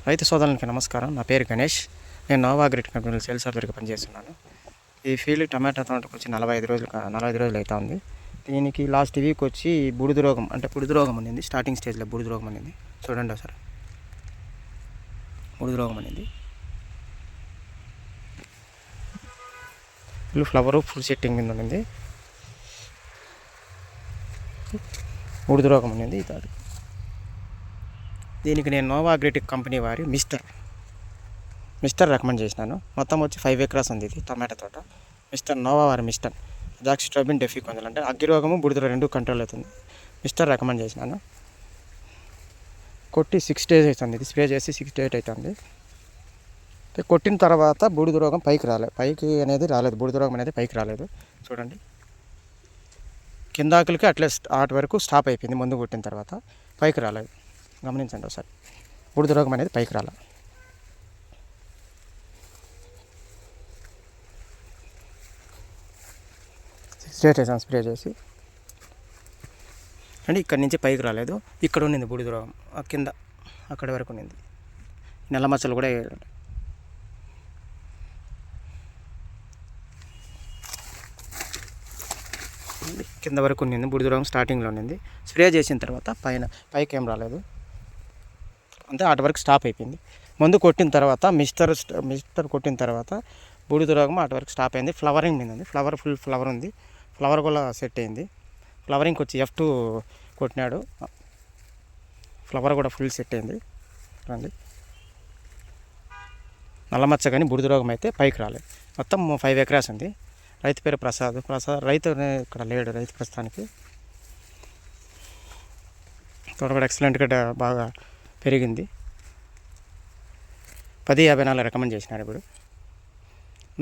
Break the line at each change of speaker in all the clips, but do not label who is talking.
రైతు సోదరులకి నమస్కారం. నా పేరు గణేష్. నేను నోవా అగ్రి కంపెనీలో సేల్స్ ఆఫీసర్గా పనిచేస్తున్నాను. ఈ ఫీల్డ్ టమాటా తోటకు వచ్చి 45 రోజులు అవుతా ఉంది. దీనికి లాస్ట్ వీక్ వచ్చి బూడిద రోగం అనేది స్టార్టింగ్ స్టేజ్లో బూడిద రోగం అనేది చూడండి ఒకసారి. బూడిద రోగం అనేది ఫుల్ సెట్టింగ్ మీద ఉండింది. బూడిద రోగం అనేది ఇది. దీనికి నేను నోవా అగ్రిటెక్ కంపెనీ వారి మిస్టర్ రికమెండ్ చేసినాను. మొత్తం వచ్చి 5 acres ఉంది ఇది టమాటా తోట. నోవా వారి మిస్టర్ అజాక్సిస్ట్రోబిన్ డెఫికొంజల్ అంటే అగ్గి రోగము బూడిద రెండు కంట్రోల్ అవుతుంది. మిస్టర్ రికమెండ్ చేసినాను. కొట్టి 6 days అవుతుంది. ఇది స్ప్రే చేసి 6 days అవుతుంది. కొట్టిన తర్వాత బూడిద రోగం పైకి రాలేదు. బూడిద రోగం అనేది పైకి రాలేదు. చూడండి, కింద ఆకులకి అట్లే ఆటి వరకు స్టాప్ అయిపోయింది. ముందు కొట్టిన తర్వాత పైకి రాలేదు. గమనించండి ఒకసారి. బూడిద రోగం అనేది పైకి రాల. స్ప్రే చేసి అంటే ఇక్కడి నుంచి పైకి రాలేదు. ఇక్కడ ఉన్నింది బూడిద రోగం, కింద అక్కడి వరకు ఉన్నింది. నెల మచ్చలు కూడా కింద వరకు ఉన్నింది. బూడిద రోగం స్టార్టింగ్లో ఉన్నింది. స్ప్రే చేసిన తర్వాత పైకి ఏం రాలేదు. అంతే, అటు వరకు స్టాప్ అయిపోయింది. మందు కొట్టిన తర్వాత మిస్టర్ కొట్టిన తర్వాత బూడిద రోగం అటు వరకు స్టాప్ అయింది. ఫ్లవరింగ్ మీద ఉంది. ఫుల్ ఫ్లవర్ ఉంది. ఫ్లవర్ కూడా సెట్ అయింది. ఫ్లవరింగ్కి వచ్చి F2 కొట్టినాడు. ఫ్లవర్ కూడా ఫుల్ సెట్ అయింది. రండి, నల్లమచ్చ కానీ బూడిద రోగం అయితే పైకి రాలేదు. మొత్తం 5 acres ఉంది. రైతు పేరు ప్రసాద్. రైతు ఇక్కడ లేడు. రైతు ప్రస్తుతానికి తోట కూడా ఎక్సలెంట్గా బాగా పెరిగింది. 1054 రికమెండ్ చేసినాడు. ఇప్పుడు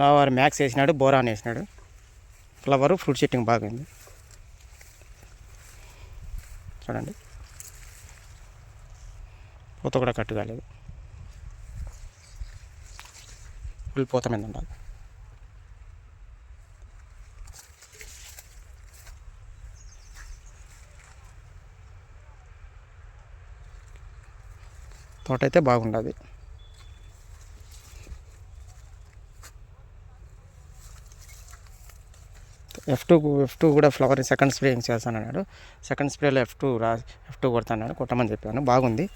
నా వారు మ్యాక్స్ వేసినాడు, బోరాన్ వేసినాడు. ఫ్లవరు ఫ్రూట్ సెట్టింగ్ బాగుంది. చూడండి, పూత కూడా కట్టు కాలేదు. ఫుల్ పూత మీద ఉండాలి. తోట అయితే బాగుండదు. F2 కూడా ఫ్లవర్ సెకండ్ స్ప్రే చేస్తానన్నాడు. సెకండ్ స్ప్రేలో F2 కొడతాను, కొట్టమని చెప్పాను. బాగుంది.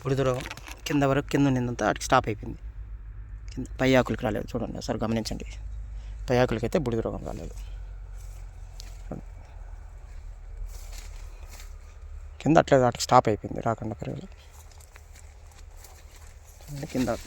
బూడిద రోగం కింద ఉన్నంత అటు స్టాప్ అయిపోయింది. కింద పై ఆకులకి రాలేదు. చూడండి ఒకసారి గమనించండి. పై ఆకులకి అయితే బూడిద రోగం రాలేదు. కింద అట్లా స్టాప్ అయిపోయింది, రాకుండా పెరగలేదు. కింద